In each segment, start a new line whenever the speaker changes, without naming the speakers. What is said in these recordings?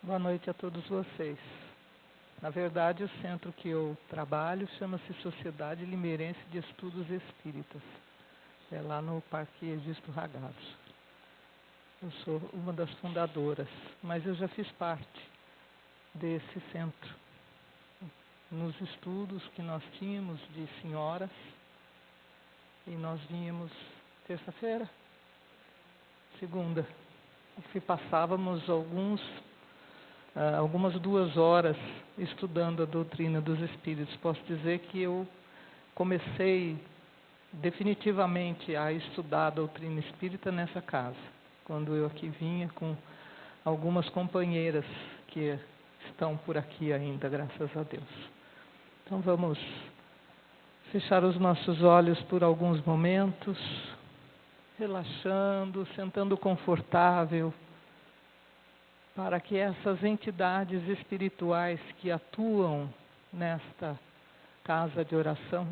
Boa noite a todos vocês. Na verdade, o centro que eu trabalho chama-se Sociedade Limeirense de Estudos Espíritas. É lá no Parque Egisto Ragazzo. Eu sou uma das fundadoras, mas eu já fiz parte desse centro. Nos estudos que nós tínhamos de senhoras, e nós vínhamos terça-feira, segunda, e passávamos algumas 2 horas estudando a doutrina dos Espíritos. Posso dizer que eu comecei definitivamente a estudar a doutrina espírita nessa casa, quando eu aqui vinha com algumas companheiras que estão por aqui ainda, graças a Deus. Então vamos fechar os nossos olhos por alguns momentos, relaxando, sentando confortável, para que essas entidades espirituais que atuam nesta casa de oração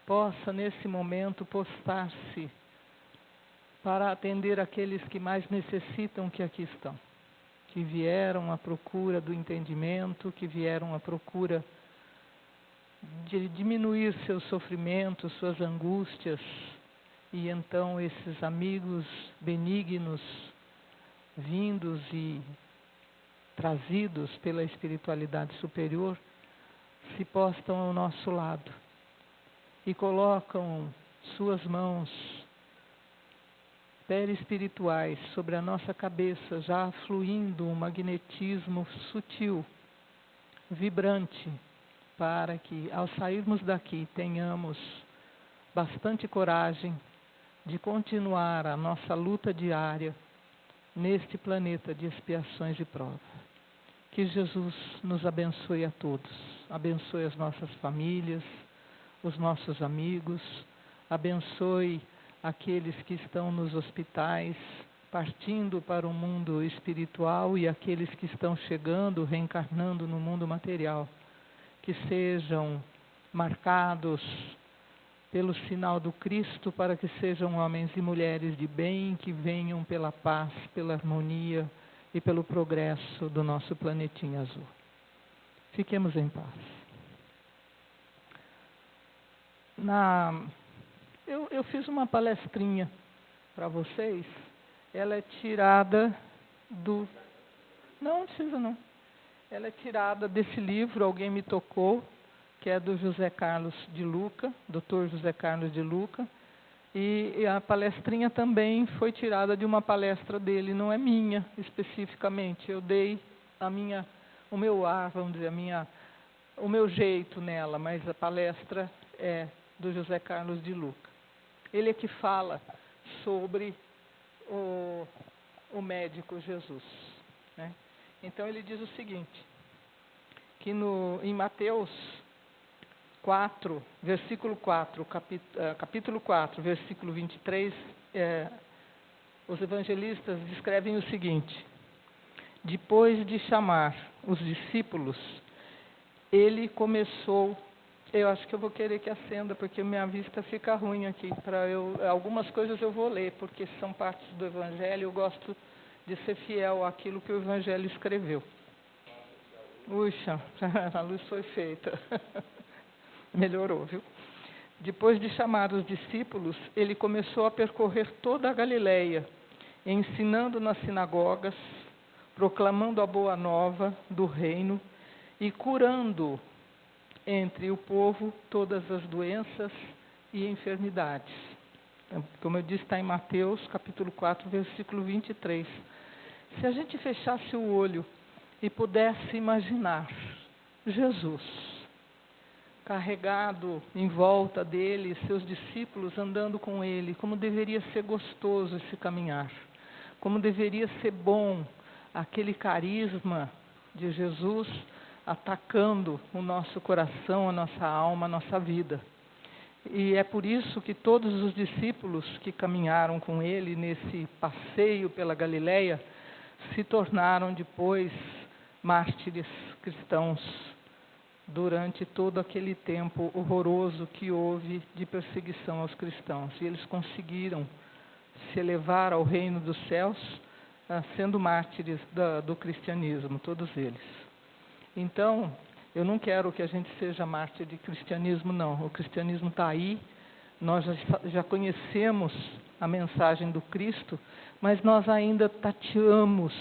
possa nesse momento postar-se para atender aqueles que mais necessitam que aqui estão, que vieram à procura do entendimento, que vieram à procura de diminuir seus sofrimentos, suas angústias, e então esses amigos benignos, vindos e trazidos pela espiritualidade superior, se postam ao nosso lado e colocam suas mãos perispirituais sobre a nossa cabeça, já fluindo um magnetismo sutil, vibrante, para que ao sairmos daqui tenhamos bastante coragem de continuar a nossa luta diária neste planeta de expiações e provas. Que Jesus nos abençoe a todos, abençoe as nossas famílias, os nossos amigos, abençoe aqueles que estão nos hospitais, partindo para o mundo espiritual, e aqueles que estão chegando, reencarnando no mundo material, que sejam marcados pelo sinal do Cristo, para que sejam homens e mulheres de bem, que venham pela paz, pela harmonia e pelo progresso do nosso planetinha azul. Fiquemos em paz. Eu fiz uma palestrinha para vocês. Ela é tirada do... Não precisa não. Ela é tirada desse livro, Alguém Me Tocou, que é do José Carlos de Luca, Dr. José Carlos de Luca. E a palestrinha também foi tirada de uma palestra dele, não é minha especificamente. Eu dei o meu ar, vamos dizer, o meu jeito nela, mas a palestra é do José Carlos de Luca. Ele é que fala sobre o médico Jesus, né? Então ele diz o seguinte, que em Mateus 4, versículo 4, capítulo 4, versículo 23, os evangelistas descrevem o seguinte: depois de chamar os discípulos, ele começou... Eu acho que eu vou querer que acenda, porque minha vista fica ruim aqui. Algumas coisas eu vou ler, porque são partes do Evangelho, eu gosto de ser fiel àquilo que o Evangelho escreveu. Puxa, a luz foi feita. Melhorou, viu? Depois de chamar os discípulos, ele começou a percorrer toda a Galileia, ensinando nas sinagogas, proclamando a boa nova do reino e curando entre o povo todas as doenças e enfermidades. Como eu disse, está em Mateus, capítulo 4, versículo 23. Se a gente fechasse o olho e pudesse imaginar Jesus carregado em volta dele, seus discípulos andando com ele, como deveria ser gostoso esse caminhar, como deveria ser bom aquele carisma de Jesus atacando o nosso coração, a nossa alma, a nossa vida. E é por isso que todos os discípulos que caminharam com ele nesse passeio pela Galileia se tornaram depois mártires cristãos durante todo aquele tempo horroroso que houve de perseguição aos cristãos. E eles conseguiram se elevar ao reino dos céus sendo mártires do cristianismo, todos eles. Então, eu não quero que a gente seja mártir de cristianismo, não. O cristianismo está aí, nós já conhecemos a mensagem do Cristo, mas nós ainda tateamos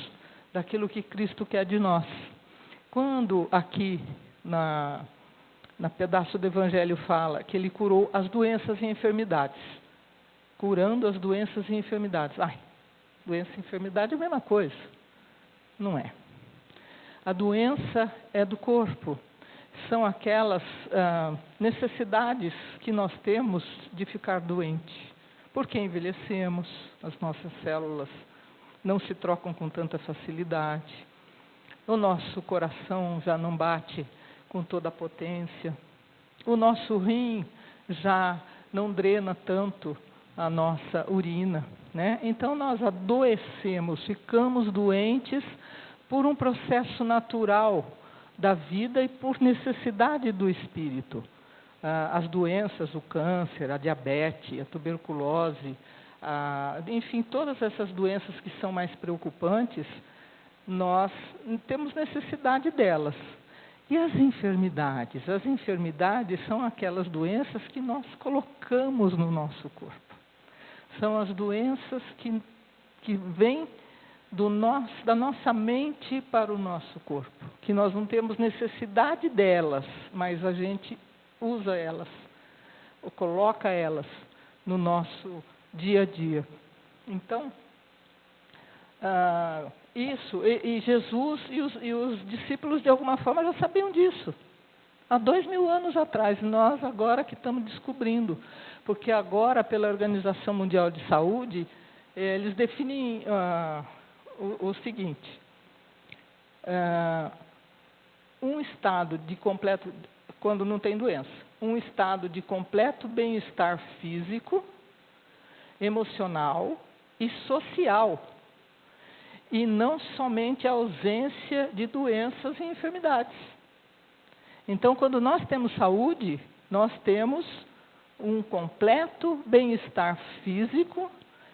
daquilo que Cristo quer de nós. Quando aqui, na pedaço do Evangelho fala que Ele curou as doenças e enfermidades. Curando as doenças e enfermidades. Doença e enfermidade é a mesma coisa. Não é. A doença é do corpo. São aquelas necessidades que nós temos de ficar doente. Porque envelhecemos, as nossas células não se trocam com tanta facilidade. O nosso coração já não bate com toda a potência. O nosso rim já não drena tanto a nossa urina, né? Então nós adoecemos, ficamos doentes por um processo natural da vida e por necessidade do espírito. As doenças, o câncer, a diabetes, a tuberculose, enfim, todas essas doenças que são mais preocupantes, nós temos necessidade delas. E as enfermidades? As enfermidades são aquelas doenças que nós colocamos no nosso corpo. São as doenças que vêm da nossa mente para o nosso corpo, que nós não temos necessidade delas, mas a gente usa elas, ou coloca elas no nosso dia a dia. Então, e Jesus e os discípulos, de alguma forma, já sabiam disso. Há 2000 anos atrás, nós agora que estamos descobrindo. Porque agora, pela Organização Mundial de Saúde, eles definem o seguinte. Um estado de completo, quando não tem doença, um estado de completo bem-estar físico, emocional e social. E não somente a ausência de doenças e enfermidades. Então, quando nós temos saúde, nós temos um completo bem-estar físico,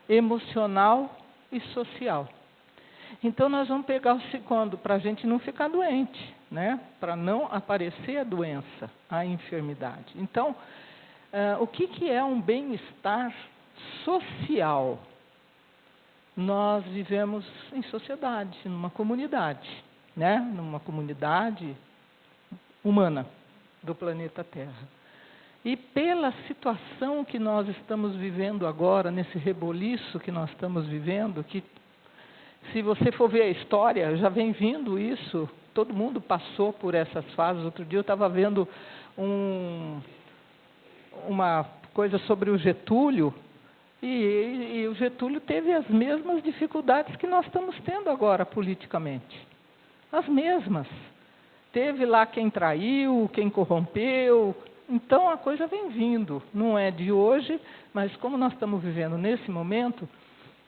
emocional e social. Então, nós vamos pegar o segundo, para a gente não ficar doente, né? Para não aparecer a doença, a enfermidade. Então, o que é um bem-estar social? Nós vivemos em sociedade, numa comunidade, né? Numa comunidade humana do planeta Terra. E pela situação que nós estamos vivendo agora, nesse reboliço que nós estamos vivendo, que se você for ver a história, já vem vindo isso, todo mundo passou por essas fases. Outro dia eu estava vendo uma coisa sobre o Getúlio, e o Getúlio teve as mesmas dificuldades que nós estamos tendo agora politicamente. As mesmas. Teve lá quem traiu, quem corrompeu. Então a coisa vem vindo. Não é de hoje, mas como nós estamos vivendo nesse momento,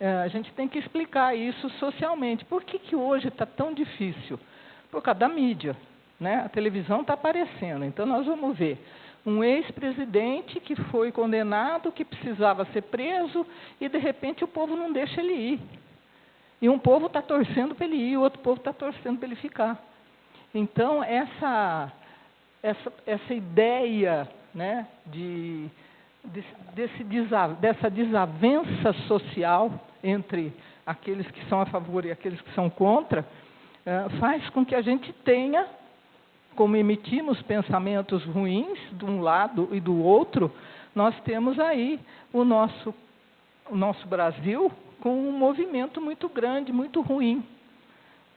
a gente tem que explicar isso socialmente. Por que hoje está tão difícil? Por causa da mídia, né? A televisão está aparecendo. Então nós vamos ver um ex-presidente que foi condenado, que precisava ser preso, e de repente o povo não deixa ele ir. E um povo está torcendo para ele ir, o outro povo está torcendo para ele ficar. Então, essa ideia, né, dessa desavença social entre aqueles que são a favor e aqueles que são contra, faz com que a gente tenha, como emitimos pensamentos ruins de um lado e do outro, nós temos aí o nosso Brasil com um movimento muito grande, muito ruim.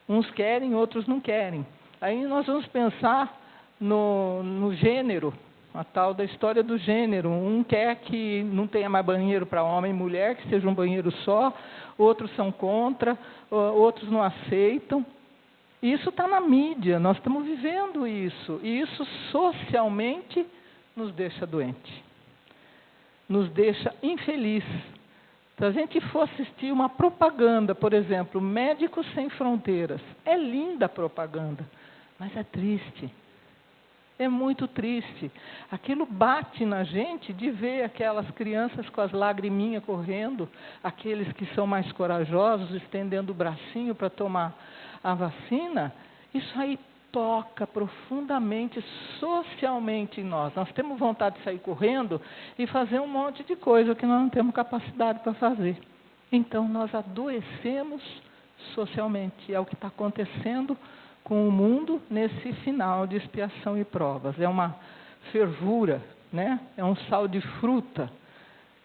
Uns querem, outros não querem. Aí nós vamos pensar no gênero, a tal da história do gênero. Um quer que não tenha mais banheiro para homem e mulher, que seja um banheiro só, outros são contra, outros não aceitam. Isso está na mídia, nós estamos vivendo isso. E isso socialmente nos deixa doente, nos deixa infeliz. Se a gente for assistir uma propaganda, por exemplo, Médicos Sem Fronteiras, é linda a propaganda, mas é triste. É muito triste. Aquilo bate na gente de ver aquelas crianças com as lagriminhas correndo, aqueles que são mais corajosos, estendendo o bracinho para tomar a vacina. Isso aí toca profundamente, socialmente em nós. Nós temos vontade de sair correndo e fazer um monte de coisa que nós não temos capacidade para fazer. Então, nós adoecemos socialmente. É o que está acontecendo com o mundo nesse final de expiação e provas. É uma fervura, né? É um sal de fruta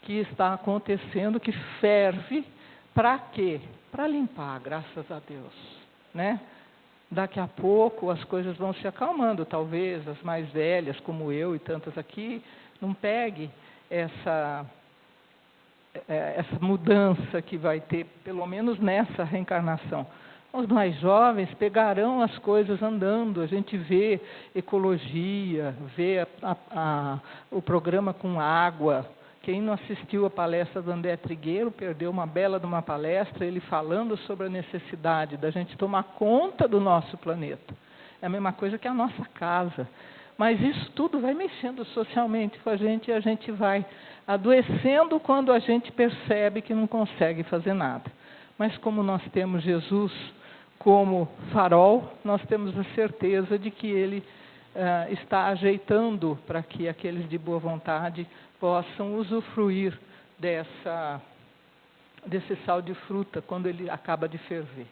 que está acontecendo, que ferve. Para quê? Para limpar, graças a Deus, né? Daqui a pouco as coisas vão se acalmando, talvez as mais velhas, como eu e tantas aqui, não pegue essa mudança que vai ter, pelo menos nessa reencarnação. Os mais jovens pegarão as coisas andando, a gente vê ecologia, vê o programa com água. Quem não assistiu a palestra do André Trigueiro perdeu uma bela de uma palestra, ele falando sobre a necessidade da gente tomar conta do nosso planeta. É a mesma coisa que a nossa casa. Mas isso tudo vai mexendo socialmente com a gente e a gente vai adoecendo quando a gente percebe que não consegue fazer nada. Mas como nós temos Jesus como farol, nós temos a certeza de que Ele está ajeitando para que aqueles de boa vontade possam usufruir desse sal de fruta quando ele acaba de ferver.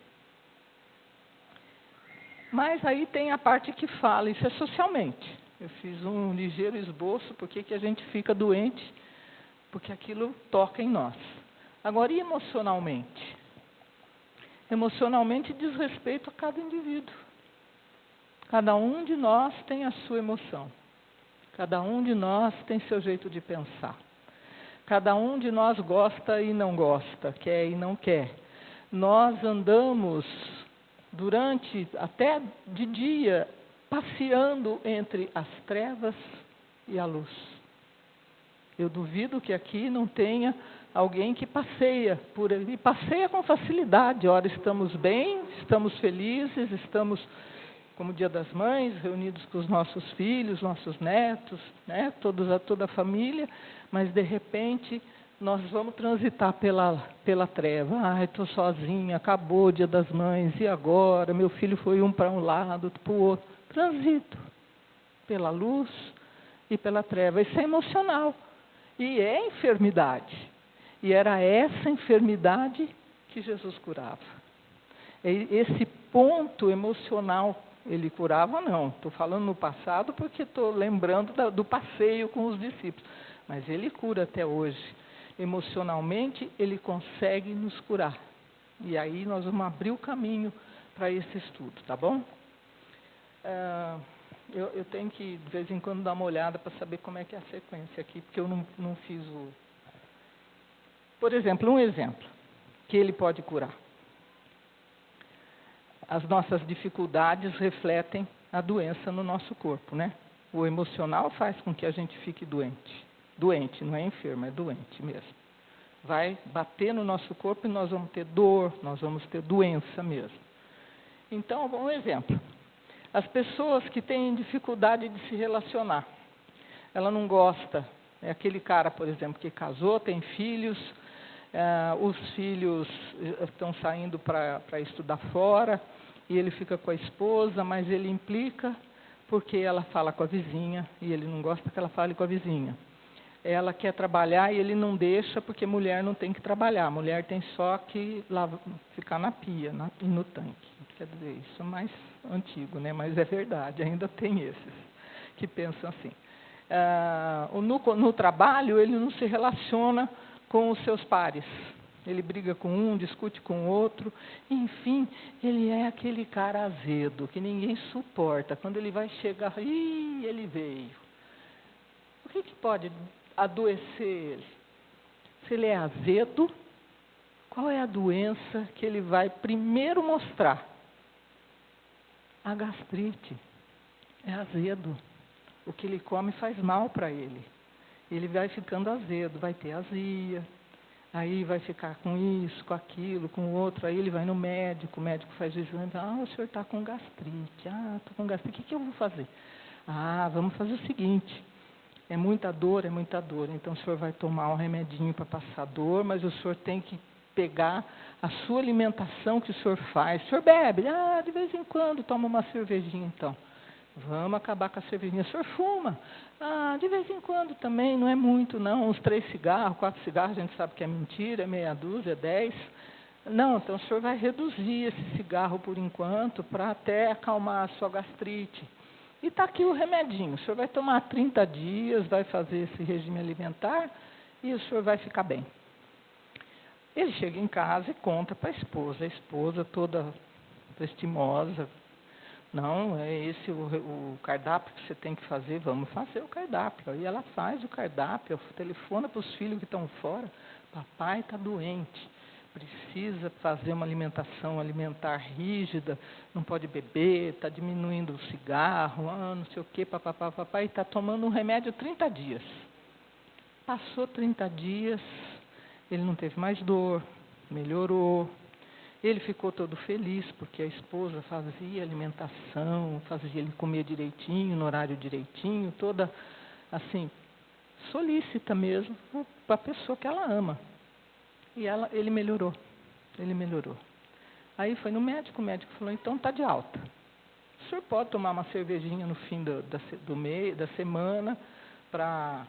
Mas aí tem a parte que fala, isso é socialmente. Eu fiz um ligeiro esboço, porque que a gente fica doente, porque aquilo toca em nós. Agora, e emocionalmente? Emocionalmente diz respeito a cada indivíduo. Cada um de nós tem a sua emoção. Cada um de nós tem seu jeito de pensar. Cada um de nós gosta e não gosta, quer e não quer. Nós andamos durante, até de dia, passeando entre as trevas e a luz. Eu duvido que aqui não tenha alguém que passeia por ele, e passeia com facilidade. Ora, estamos bem, estamos felizes, estamos, como Dia das Mães, reunidos com os nossos filhos, nossos netos, né, toda a família, mas de repente nós vamos transitar pela treva. Estou sozinha, acabou o Dia das Mães, e agora? Meu filho foi um para um lado, outro para o outro. Transito pela luz e pela treva. Isso é emocional. E é enfermidade. E era essa enfermidade que Jesus curava. Esse ponto emocional, ele curava não. Estou falando no passado porque estou lembrando do passeio com os discípulos. Mas ele cura até hoje. Emocionalmente, ele consegue nos curar. E aí nós vamos abrir o caminho para esse estudo, tá bom? Eu tenho que, de vez em quando, dar uma olhada para saber como é que é a sequência aqui, porque eu não fiz o... Por exemplo, um exemplo que ele pode curar. As nossas dificuldades refletem a doença no nosso corpo, né? O emocional faz com que a gente fique doente. Doente, não é enfermo, é doente mesmo. Vai bater no nosso corpo e nós vamos ter dor, nós vamos ter doença mesmo. Então, um exemplo. As pessoas que têm dificuldade de se relacionar, ela não gosta. É aquele cara, por exemplo, que casou, tem filhos, os filhos estão saindo para estudar fora, e ele fica com a esposa, mas ele implica porque ela fala com a vizinha, e ele não gosta que ela fale com a vizinha. Ela quer trabalhar e ele não deixa, porque mulher não tem que trabalhar, mulher tem só que ficar na pia e no tanque. Quer dizer, isso é mais antigo, né? Mas é verdade, ainda tem esses que pensam assim. No trabalho, ele não se relaciona com os seus pares. Ele briga com um, discute com o outro. Enfim, ele é aquele cara azedo, que ninguém suporta. Quando ele vai chegar, ele veio. O que pode adoecer ele? Se ele é azedo, qual é a doença que ele vai primeiro mostrar? A gastrite. É azedo. O que ele come faz mal para ele. Ele vai ficando azedo, vai ter azia, aí vai ficar com isso, com aquilo, com o outro, aí ele vai no médico, o médico faz exame, o senhor está com gastrite, estou com gastrite, o que eu vou fazer? Vamos fazer o seguinte, é muita dor, então o senhor vai tomar um remedinho para passar dor, mas o senhor tem que pegar a sua alimentação que o senhor faz. O senhor bebe? De vez em quando, toma uma cervejinha então. Vamos acabar com a cervejinha. O senhor fuma? De vez em quando também, não é muito não, uns 3 cigarros, 4 cigarros, a gente sabe que é mentira, é meia dúzia, 10. Não, então o senhor vai reduzir esse cigarro por enquanto, para até acalmar a sua gastrite. E está aqui o remedinho, o senhor vai tomar 30 dias, vai fazer esse regime alimentar e o senhor vai ficar bem. Ele chega em casa e conta para a esposa toda vestimosa. Não, é esse o cardápio que você tem que fazer, vamos fazer o cardápio. Aí ela faz o cardápio, telefona para os filhos que estão fora, papai está doente, precisa fazer uma alimentação alimentar rígida, não pode beber, está diminuindo o cigarro, não sei o quê, papai está tomando um remédio 30 dias. Passou 30 dias, ele não teve mais dor, melhorou. Ele ficou todo feliz, porque a esposa fazia alimentação, fazia ele comer direitinho, no horário direitinho, toda, assim, solícita mesmo, para a pessoa que ela ama. E ele melhorou. Aí foi no médico, o médico falou, então está de alta. O senhor pode tomar uma cervejinha no fim da semana, para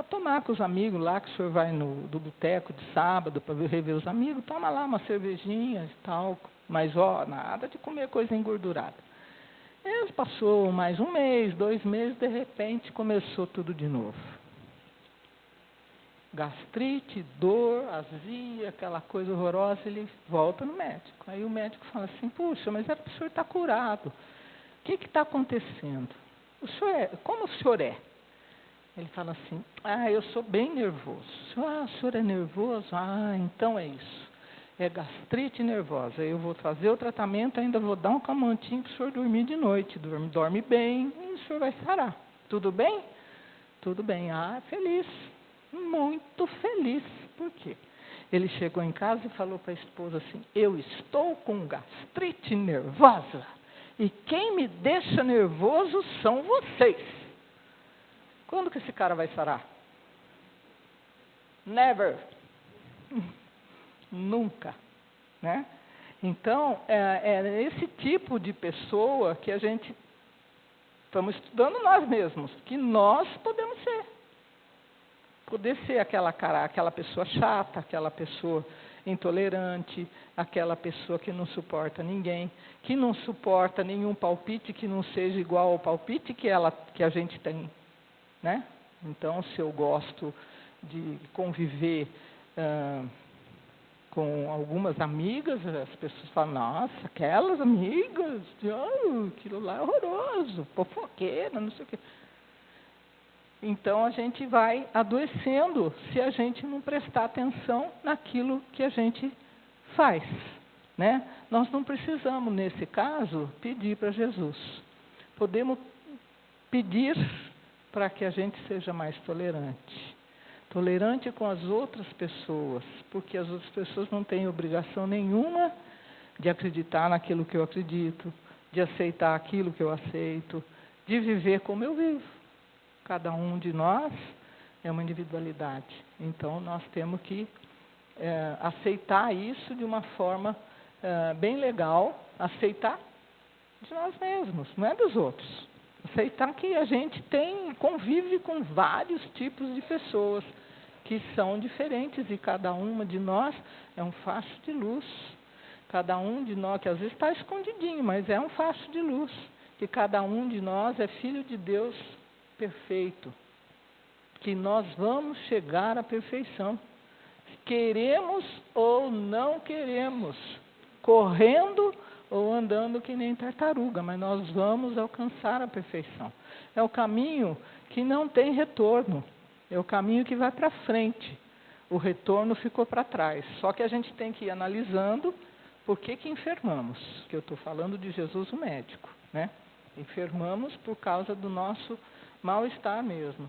tomar com os amigos lá, que o senhor vai do boteco de sábado para rever os amigos, toma lá uma cervejinha e tal, mas nada de comer coisa engordurada. Ele passou mais 1 mês, 2 meses, de repente começou tudo de novo. Gastrite, dor, azia, aquela coisa horrorosa, ele volta no médico. Aí o médico fala assim, puxa, mas era para o senhor estar curado. O que está acontecendo? Como o senhor é? Ele fala assim, eu sou bem nervoso. O senhor é nervoso? Então é isso. É gastrite nervosa. Eu vou fazer o tratamento, ainda vou dar um calmantinho para o senhor dormir de noite. Dorme bem e o senhor vai sarar. Tudo bem? Tudo bem. Feliz. Muito feliz. Por quê? Ele chegou em casa e falou para a esposa assim, eu estou com gastrite nervosa. E quem me deixa nervoso são vocês. Quando que esse cara vai sarar? Never. Nunca. Né? Então, é esse tipo de pessoa que a gente estamos estudando nós mesmos, que nós podemos ser. Poder ser aquela pessoa chata, aquela pessoa intolerante, aquela pessoa que não suporta ninguém, que não suporta nenhum palpite que não seja igual ao palpite que a gente tem. Né? Então, se eu gosto de conviver com algumas amigas, as pessoas falam, nossa, aquelas amigas, aquilo lá é horroroso, fofoqueira, não sei o quê. Então, a gente vai adoecendo se a gente não prestar atenção naquilo que a gente faz. Né? Nós não precisamos, nesse caso, pedir para Jesus. Podemos pedir para que a gente seja mais tolerante. Tolerante com as outras pessoas, porque as outras pessoas não têm obrigação nenhuma de acreditar naquilo que eu acredito, de aceitar aquilo que eu aceito, de viver como eu vivo. Cada um de nós é uma individualidade. Então, nós temos que aceitar isso de uma forma bem legal, aceitar de nós mesmos, não é dos outros. Aceitar que a gente convive com vários tipos de pessoas que são diferentes e cada uma de nós é um facho de luz. Cada um de nós, que às vezes está escondidinho, mas é um facho de luz. Que cada um de nós é filho de Deus perfeito. Que nós vamos chegar à perfeição. Queremos ou não queremos. Correndo ou andando que nem tartaruga, mas nós vamos alcançar a perfeição. É o caminho que não tem retorno, é o caminho que vai para frente. O retorno ficou para trás. Só que a gente tem que ir analisando por que enfermamos, que eu estou falando de Jesus, o médico. Né? Enfermamos por causa do nosso mal-estar mesmo.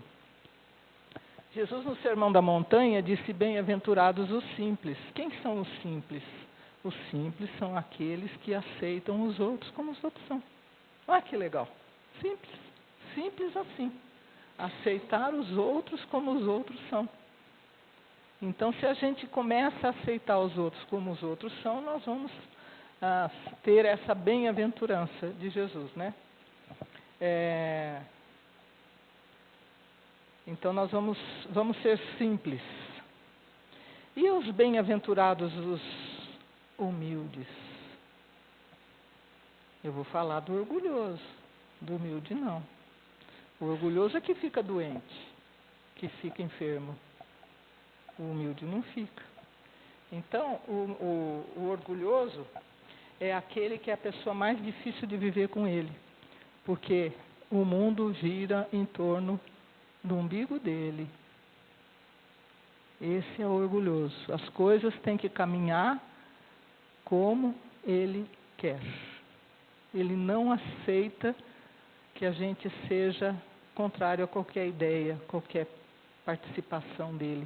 Jesus, no Sermão da Montanha, disse, bem-aventurados os simples. Quem são os simples? Os simples são aqueles que aceitam os outros como os outros são. Olha que legal. Simples. Simples assim. Aceitar os outros como os outros são. Então, se a gente começa a aceitar os outros como os outros são, nós vamos ter essa bem-aventurança de Jesus, né? Então, nós vamos ser simples. E os bem-aventurados, os humildes? Eu vou falar do orgulhoso, do humilde não. O orgulhoso é que fica doente, que fica enfermo. O humilde não fica. Então, o orgulhoso é aquele que é a pessoa mais difícil de viver com ele, porque o mundo gira em torno do umbigo dele. Esse é o orgulhoso. As coisas têm que caminhar como ele quer. Ele não aceita que a gente seja contrário a qualquer ideia, qualquer participação dele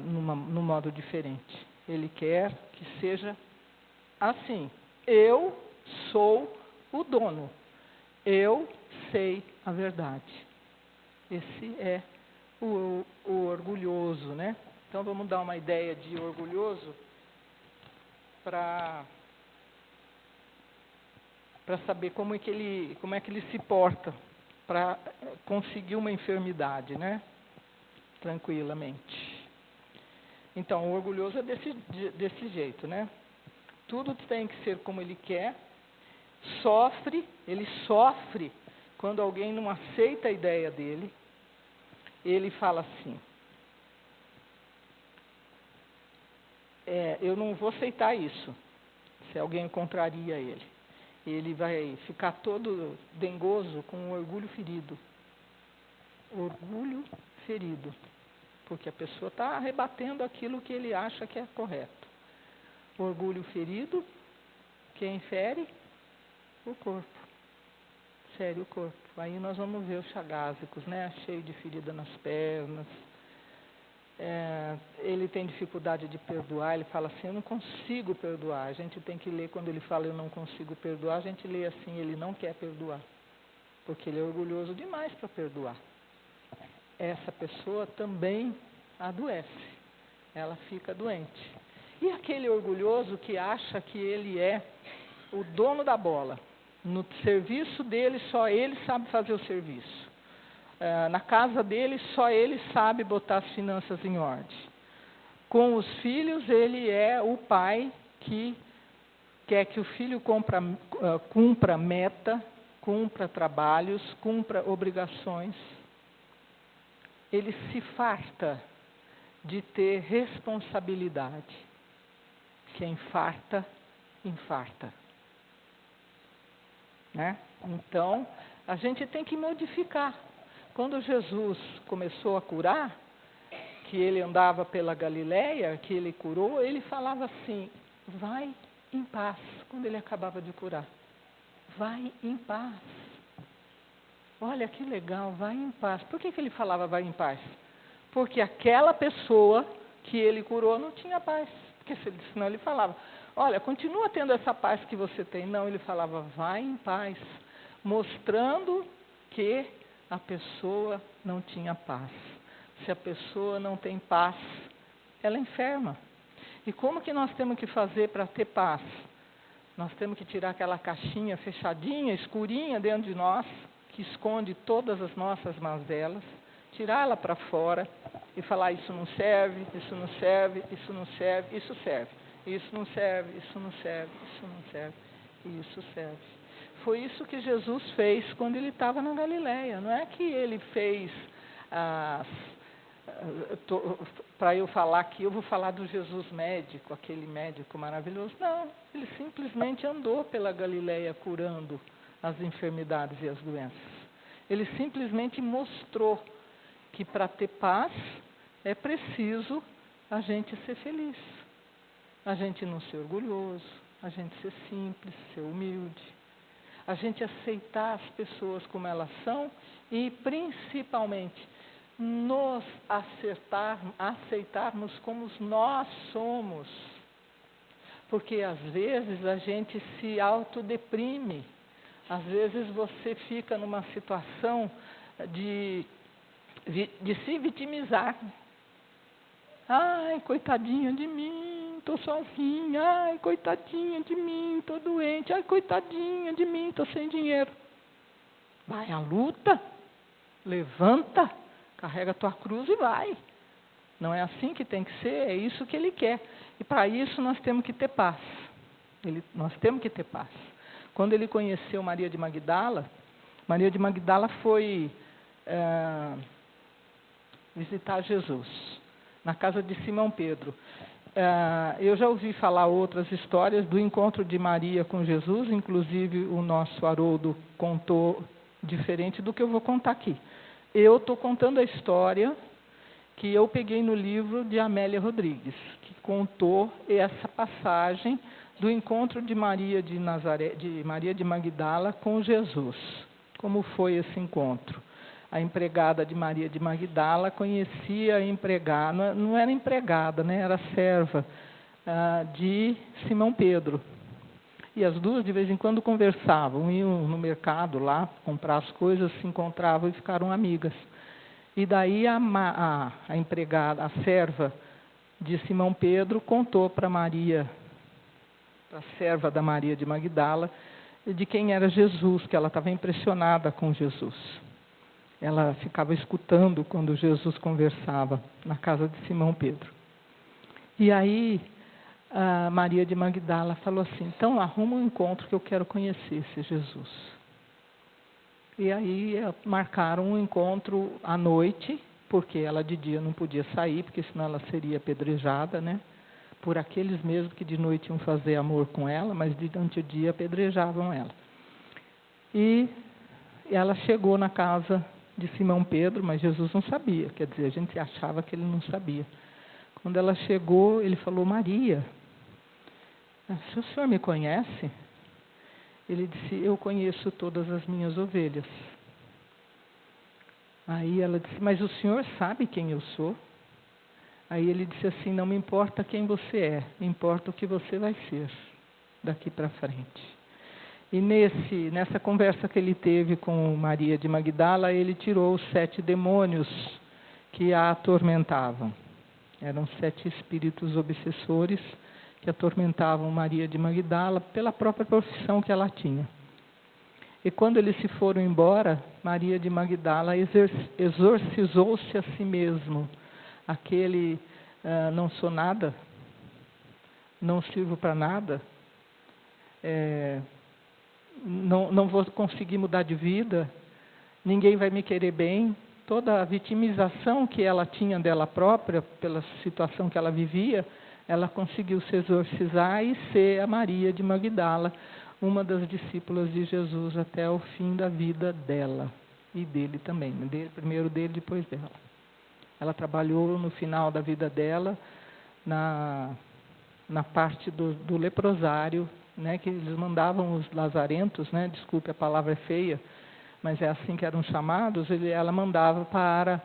num modo diferente. Ele quer que seja assim. Eu sou o dono. Eu sei a verdade. Esse é o orgulhoso, né? Então vamos dar uma ideia de orgulhoso para saber como é que ele se porta para conseguir uma enfermidade, né? Tranquilamente. Então, o orgulhoso é desse jeito, né? Tudo tem que ser como ele quer. Ele sofre quando alguém não aceita a ideia dele. Ele fala assim: eu não vou aceitar isso, se alguém contraria ele. Ele vai ficar todo dengoso com o orgulho ferido. Orgulho ferido. Porque a pessoa está rebatendo aquilo que ele acha que é correto. Orgulho ferido, quem fere? O corpo. Fere o corpo. Aí nós vamos ver os chagásicos, né? Cheio de ferida nas pernas. Ele tem dificuldade de perdoar, ele fala assim, eu não consigo perdoar. A gente tem que ler, quando ele fala eu não consigo perdoar, a gente lê assim, ele não quer perdoar. Porque ele é orgulhoso demais para perdoar. Essa pessoa também adoece. Ela fica doente. E aquele orgulhoso que acha que ele é o dono da bola. No serviço dele, só ele sabe fazer o serviço. Na casa dele, só ele sabe botar as finanças em ordem. Com os filhos, ele é o pai que quer que o filho cumpra meta, cumpra trabalhos, cumpra obrigações. Ele se farta de ter responsabilidade. Quem farta, infarta. Né? Então, a gente tem que modificar. Quando Jesus começou a curar, que ele andava pela Galileia, que ele curou, ele falava assim, vai em paz, quando ele acabava de curar. Vai em paz. Olha que legal, vai em paz. Por que ele falava vai em paz? Porque aquela pessoa que ele curou não tinha paz. Porque senão ele falava, olha, continua tendo essa paz que você tem. Não, ele falava, vai em paz. Mostrando que a pessoa não tinha paz. Se a pessoa não tem paz, ela é enferma. E como que nós temos que fazer para ter paz? Nós temos que tirar aquela caixinha fechadinha, escurinha dentro de nós, que esconde todas as nossas mazelas, tirá-la para fora e falar, isso não serve, isso não serve, isso não serve, isso serve. Isso não serve, isso não serve, isso não serve, e isso serve. Foi isso que Jesus fez quando ele estava na Galileia. Não é que ele fez para eu falar aqui, eu vou falar do Jesus médico, aquele médico maravilhoso. Não, ele simplesmente andou pela Galileia curando as enfermidades e as doenças. Ele simplesmente mostrou que para ter paz é preciso a gente ser feliz. A gente não ser orgulhoso, a gente ser simples, ser humilde. A gente aceitar as pessoas como elas são e, principalmente, nos aceitarmos como nós somos. Porque, às vezes, a gente se autodeprime. Às vezes você fica numa situação de se vitimizar. Ai, coitadinha de mim, estou sozinha. Ai, coitadinha de mim, estou doente. Ai, coitadinha de mim, estou sem dinheiro. Vai à luta, levanta, carrega a tua cruz e vai. Não é assim que tem que ser, é isso que Ele quer. E para isso nós temos que ter paz. Nós temos que ter paz. Quando ele conheceu Maria de Magdala foi visitar Jesus na casa de Simão Pedro. Eu já ouvi falar outras histórias do encontro de Maria com Jesus, inclusive o nosso Haroldo contou diferente do que eu vou contar aqui. Eu estou contando a história que eu peguei no livro de Amélia Rodrigues, que contou essa passagem do encontro de Maria de Magdala com Jesus. Como foi esse encontro? A empregada de Maria de Magdala conhecia a empregada, não era empregada, né? Era serva de Simão Pedro. E as duas, de vez em quando, conversavam, iam no mercado lá comprar as coisas, se encontravam e ficaram amigas. E daí a empregada, a serva de Simão Pedro, contou para Maria, para a serva da Maria de Magdala, de quem era Jesus, que ela estava impressionada com Jesus. Ela ficava escutando quando Jesus conversava na casa de Simão Pedro. E aí a Maria de Magdala falou assim: então arruma um encontro que eu quero conhecer esse Jesus. E aí marcaram um encontro à noite, porque ela de dia não podia sair, porque senão ela seria apedrejada, né? Por aqueles mesmos que de noite iam fazer amor com ela, mas durante o dia apedrejavam ela. E ela chegou na casa de Simão Pedro, mas Jesus não sabia, quer dizer, a gente achava que ele não sabia. Quando ela chegou, ele falou: Maria, se o senhor me conhece? Ele disse: eu conheço todas as minhas ovelhas. Aí ela disse: mas o senhor sabe quem eu sou? Aí ele disse assim: não me importa quem você é, me importa o que você vai ser daqui para frente. E nessa conversa que ele teve com Maria de Magdala, ele tirou os 7 demônios que a atormentavam. Eram 7 espíritos obsessores que atormentavam Maria de Magdala pela própria profissão que ela tinha. E quando eles se foram embora, Maria de Magdala exorcizou-se a si mesmo. Aquele não sou nada, não sirvo para nada, não vou conseguir mudar de vida, ninguém vai me querer bem. Toda a vitimização que ela tinha dela própria, pela situação que ela vivia, ela conseguiu se exorcizar e ser a Maria de Magdala, uma das discípulas de Jesus até o fim da vida dela, e dele também, primeiro dele, depois dela. Ela trabalhou no final da vida dela, na parte do leprosário, né, que eles mandavam os lazarentos, né, desculpe, a palavra é feia, mas é assim que eram chamados, ela mandava para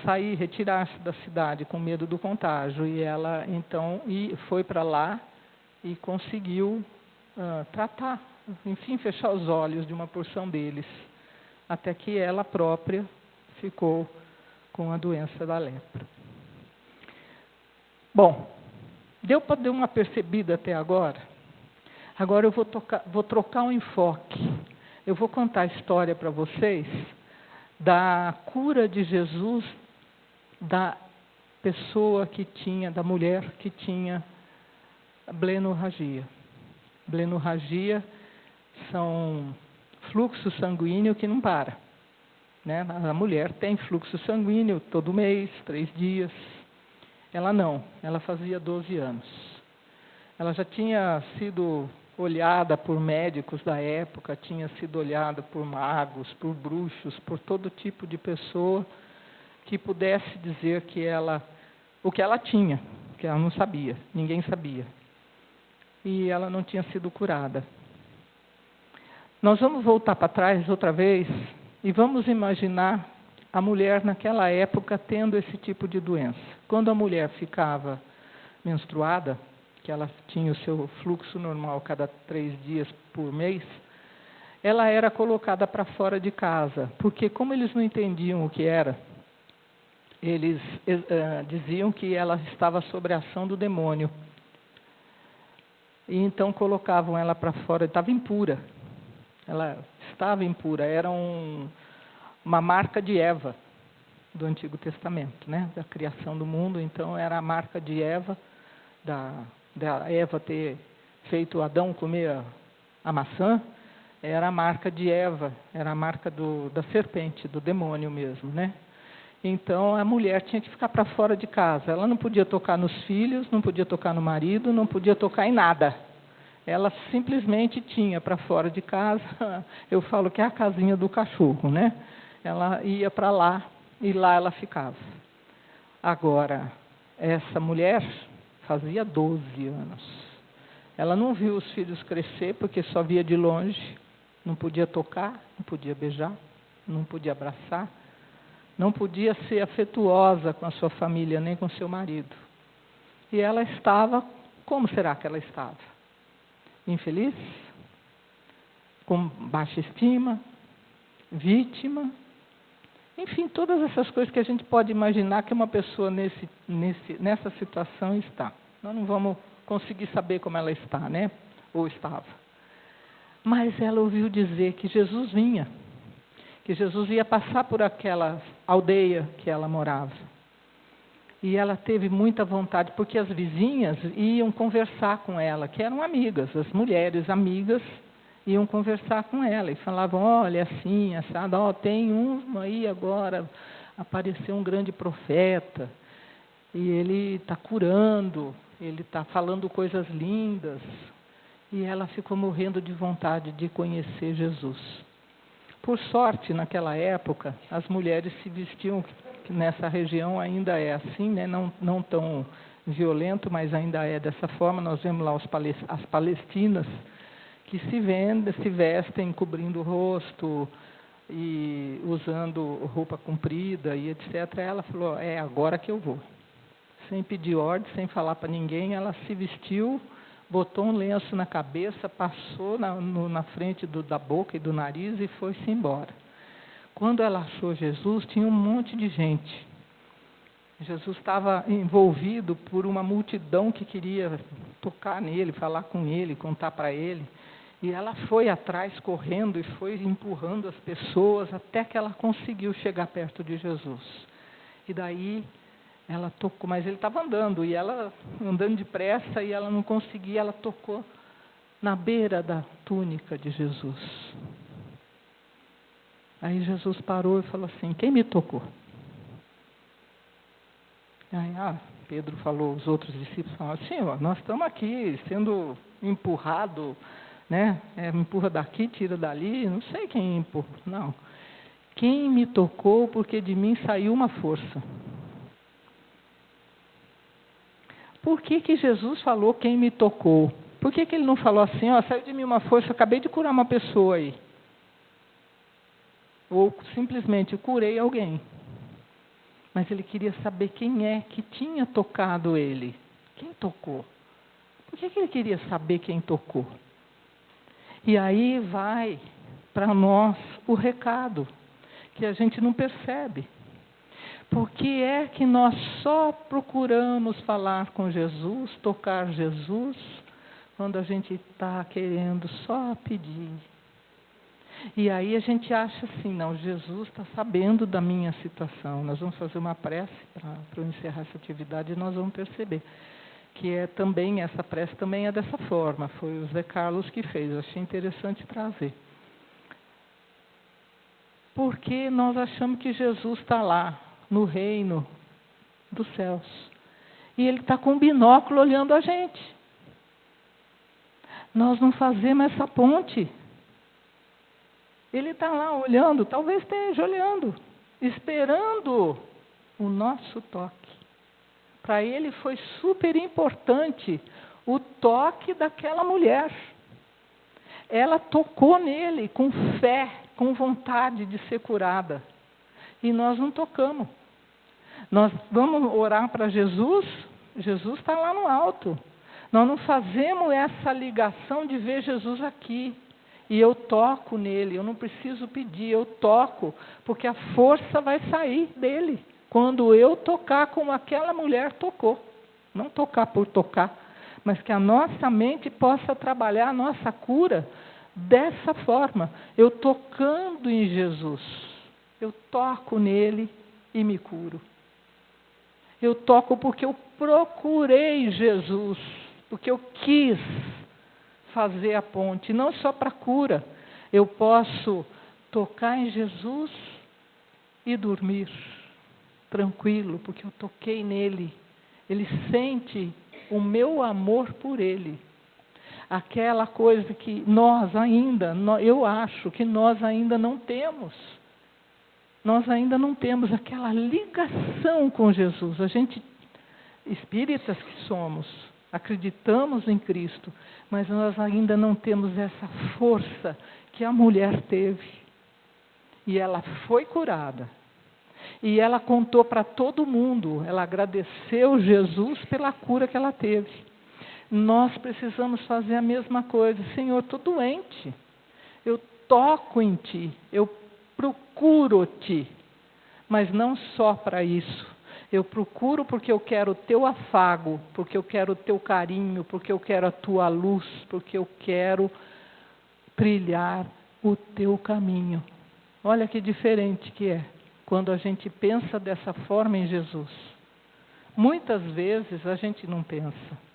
sair, retirar-se da cidade com medo do contágio. E ela, então, foi para lá e conseguiu tratar, enfim, fechar os olhos de uma porção deles, até que ela própria ficou com a doença da lepra. Bom, deu para dar uma percebida até agora? Agora eu vou trocar um enfoque. Eu vou contar a história para vocês da cura de Jesus da pessoa que tinha, da mulher que tinha blenorragia. Blenorragia são fluxo sanguíneo que não para, né? A mulher tem fluxo sanguíneo todo mês, 3 dias. Ela não, ela fazia 12 anos. Ela já tinha sido olhada por médicos da época, tinha sido olhada por magos, por bruxos, por todo tipo de pessoa que pudesse dizer o que ela tinha, que ela não sabia, ninguém sabia. E ela não tinha sido curada. Nós vamos voltar para trás outra vez e vamos imaginar a mulher naquela época tendo esse tipo de doença. Quando a mulher ficava menstruada, que ela tinha o seu fluxo normal cada 3 dias por mês, ela era colocada para fora de casa, porque como eles não entendiam o que era, eles diziam que ela estava sob a ação do demônio. E então colocavam ela para fora, estava impura. Ela estava impura, era uma marca de Eva do Antigo Testamento, né? Da criação do mundo. Então era a marca de Eva, da Eva ter feito Adão comer a maçã, era a marca de Eva, era a marca da serpente, do demônio mesmo, né? Então a mulher tinha que ficar para fora de casa. Ela não podia tocar nos filhos, não podia tocar no marido, não podia tocar em nada. Ela simplesmente tinha para fora de casa, eu falo que é a casinha do cachorro, né? Ela ia para lá e lá ela ficava. Agora, essa mulher fazia 12 anos. Ela não viu os filhos crescer porque só via de longe, não podia tocar, não podia beijar, não podia abraçar, não podia ser afetuosa com a sua família, nem com seu marido. E ela estava, como será que ela estava? Infeliz, com baixa estima, vítima, enfim, todas essas coisas que a gente pode imaginar que uma pessoa nessa situação está. Nós não vamos conseguir saber como ela está, né? Ou estava. Mas ela ouviu dizer que Jesus vinha, que Jesus ia passar por aquela aldeia que ela morava. E ela teve muita vontade, porque as vizinhas iam conversar com ela, que eram amigas, as mulheres amigas iam conversar com ela e falavam, olha, assim, assado, ó, tem um aí agora, apareceu um grande profeta, e ele está curando, ele está falando coisas lindas. E ela ficou morrendo de vontade de conhecer Jesus. Por sorte, naquela época, as mulheres se vestiam, que nessa região ainda é assim, né? Não tão violento, mas ainda é dessa forma. Nós vemos lá as palestinas que se vestem cobrindo o rosto e usando roupa comprida e etc. Ela falou, é agora que eu vou. Sem pedir ordem, sem falar para ninguém, ela se vestiu, botou um lenço na cabeça, passou na frente da boca e do nariz e foi-se embora. Quando ela achou Jesus, tinha um monte de gente. Jesus estava envolvido por uma multidão que queria tocar nele, falar com ele, contar para ele. E ela foi atrás, correndo, e foi empurrando as pessoas até que ela conseguiu chegar perto de Jesus. E daí ela tocou, mas ele estava andando, e ela andando depressa, e ela não conseguia, ela tocou na beira da túnica de Jesus. Aí Jesus parou e falou assim, quem me tocou? Aí, Pedro falou, os outros discípulos falaram, Senhor, nós estamos aqui sendo empurrado, né? Me empurra daqui, tira dali, não sei quem empurra, não. Quem me tocou, porque de mim saiu uma força. Por que Jesus falou quem me tocou? Por que ele não falou assim, saiu de mim uma força, acabei de curar uma pessoa aí? Ou simplesmente curei alguém. Mas ele queria saber quem é que tinha tocado ele. Quem tocou? Por que ele queria saber quem tocou? E aí vai para nós o recado, que a gente não percebe. Por que é que nós só procuramos falar com Jesus, tocar Jesus, quando a gente está querendo só pedir? E aí a gente acha assim, não, Jesus está sabendo da minha situação. Nós vamos fazer uma prece para eu encerrar essa atividade e nós vamos perceber que essa prece também é dessa forma. Foi o Zé Carlos que fez, eu achei interessante trazer. Porque nós achamos que Jesus está lá, no reino dos céus. E ele está com um binóculo olhando a gente. Nós não fazemos essa ponte. Ele está lá olhando, talvez esteja olhando, esperando o nosso toque. Para ele foi super importante o toque daquela mulher. Ela tocou nele com fé, com vontade de ser curada. E nós não tocamos. Nós vamos orar para Jesus, Jesus está lá no alto. Nós não fazemos essa ligação de ver Jesus aqui. e eu toco nele, eu não preciso pedir, eu toco, porque a força vai sair dele, quando eu tocar como aquela mulher tocou. Não tocar por tocar, mas que a nossa mente possa trabalhar a nossa cura dessa forma, eu tocando em Jesus. Eu toco nele e me curo. Eu toco porque eu procurei Jesus, porque eu quis fazer a ponte, não só para cura. Eu posso tocar em Jesus e dormir tranquilo, porque eu toquei nele. Ele sente o meu amor por ele. Aquela coisa que nós ainda, eu acho que nós ainda não temos. Nós ainda não temos aquela ligação com Jesus. A gente, espíritas que somos, acreditamos em Cristo, mas nós ainda não temos essa força que a mulher teve. E ela foi curada. E ela contou para todo mundo, ela agradeceu Jesus pela cura que ela teve. Nós precisamos fazer a mesma coisa. Senhor, estou doente, eu toco em Ti, eu procuro-Te, mas não só para isso. Eu procuro porque eu quero o Teu afago, porque eu quero o Teu carinho, porque eu quero a Tua luz, porque eu quero trilhar o Teu caminho. Olha que diferente que é quando a gente pensa dessa forma em Jesus. Muitas vezes a gente não pensa.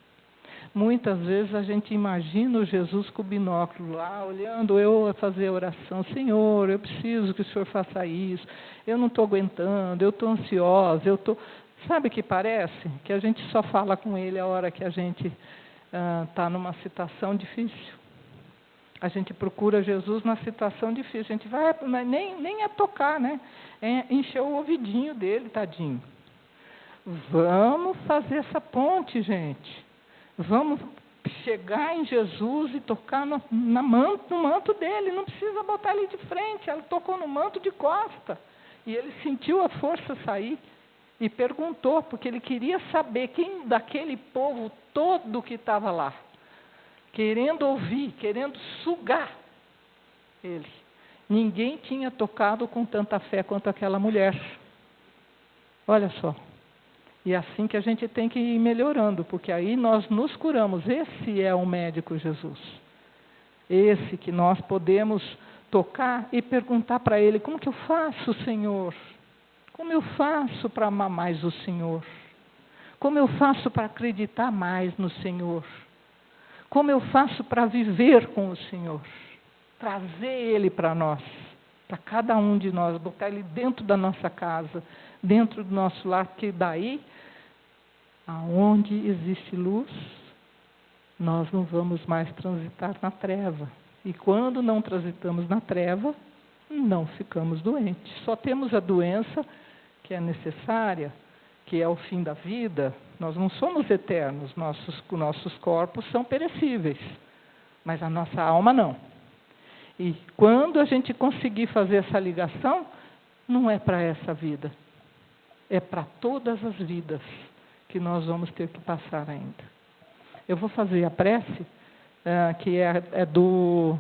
Muitas vezes a gente imagina o Jesus com o binóculo lá, olhando eu a fazer a oração. Senhor, eu preciso que o Senhor faça isso. Eu não estou aguentando, eu estou ansiosa, eu estou... Sabe o que parece? Que a gente só fala com Ele a hora que a gente está numa situação difícil. A gente procura Jesus numa situação difícil. A gente vai, nem é tocar, né? É encher o ouvidinho dele, tadinho. Vamos fazer essa ponte, gente. Vamos chegar em Jesus e tocar no manto dele. Não precisa botar ele de frente. Ela tocou no manto de costa. E ele sentiu a força sair. E perguntou, porque ele queria saber quem daquele povo todo que estava lá. Querendo ouvir, querendo sugar ele. Ninguém tinha tocado com tanta fé quanto aquela mulher. Olha só. E é assim que a gente tem que ir melhorando, porque aí nós nos curamos. Esse é o médico Jesus. Esse que nós podemos tocar e perguntar para ele, como que eu faço, Senhor? Como eu faço para amar mais o Senhor? Como eu faço para acreditar mais no Senhor? Como eu faço para viver com o Senhor? Trazer Ele para nós, para cada um de nós, botar Ele dentro da nossa casa, dentro do nosso lar, porque daí, aonde existe luz, nós não vamos mais transitar na treva. E quando não transitamos na treva, não ficamos doentes. Só temos a doença que é necessária, que é o fim da vida. Nós não somos eternos, nossos corpos são perecíveis, mas a nossa alma não. E quando a gente conseguir fazer essa ligação, não é para essa vida, é para todas as vidas que nós vamos ter que passar ainda. Eu vou fazer a prece, que é do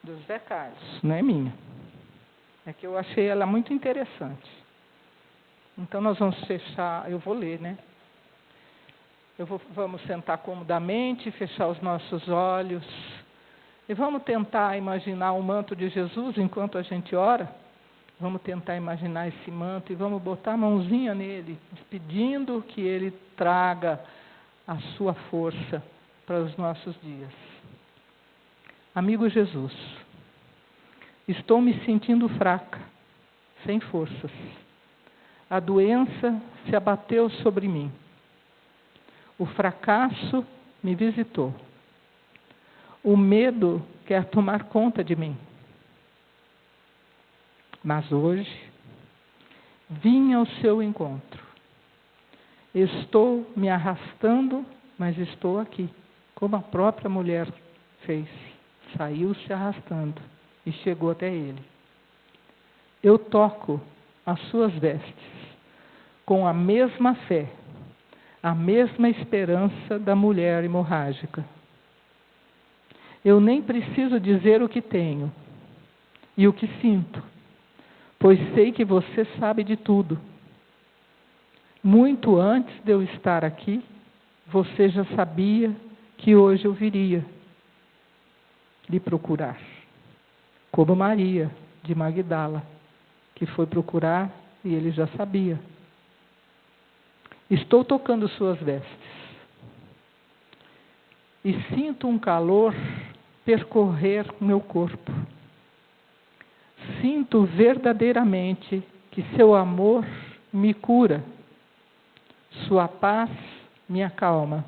José Carlos, não é minha. É que eu achei ela muito interessante. Então nós vamos fechar, eu vou ler, né? Vamos sentar comodamente, fechar os nossos olhos. E vamos tentar imaginar o manto de Jesus enquanto a gente ora. Vamos tentar imaginar esse manto e vamos botar a mãozinha nele, pedindo que ele traga a sua força para os nossos dias. Amigo Jesus, estou me sentindo fraca, sem forças. A doença se abateu sobre mim. O fracasso me visitou. O medo quer tomar conta de mim. Mas hoje, vim ao seu encontro. Estou me arrastando, mas estou aqui, como a própria mulher fez. Saiu se arrastando e chegou até ele. Eu toco as suas vestes, com a mesma fé, a mesma esperança da mulher hemorrágica. Eu nem preciso dizer o que tenho e o que sinto, pois sei que você sabe de tudo. Muito antes de eu estar aqui, você já sabia que hoje eu viria lhe procurar. Como Maria de Magdala, que foi procurar e ele já sabia. Estou tocando suas vestes e sinto um calor percorrer o meu corpo. Sinto verdadeiramente que seu amor me cura, sua paz me acalma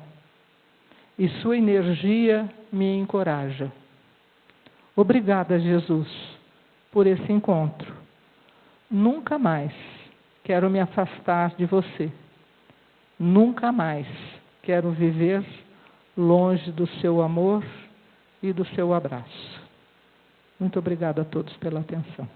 e sua energia me encoraja. Obrigada, Jesus, por esse encontro. Nunca mais quero me afastar de você. Nunca mais quero viver longe do seu amor e do seu abraço. Muito obrigado a todos pela atenção.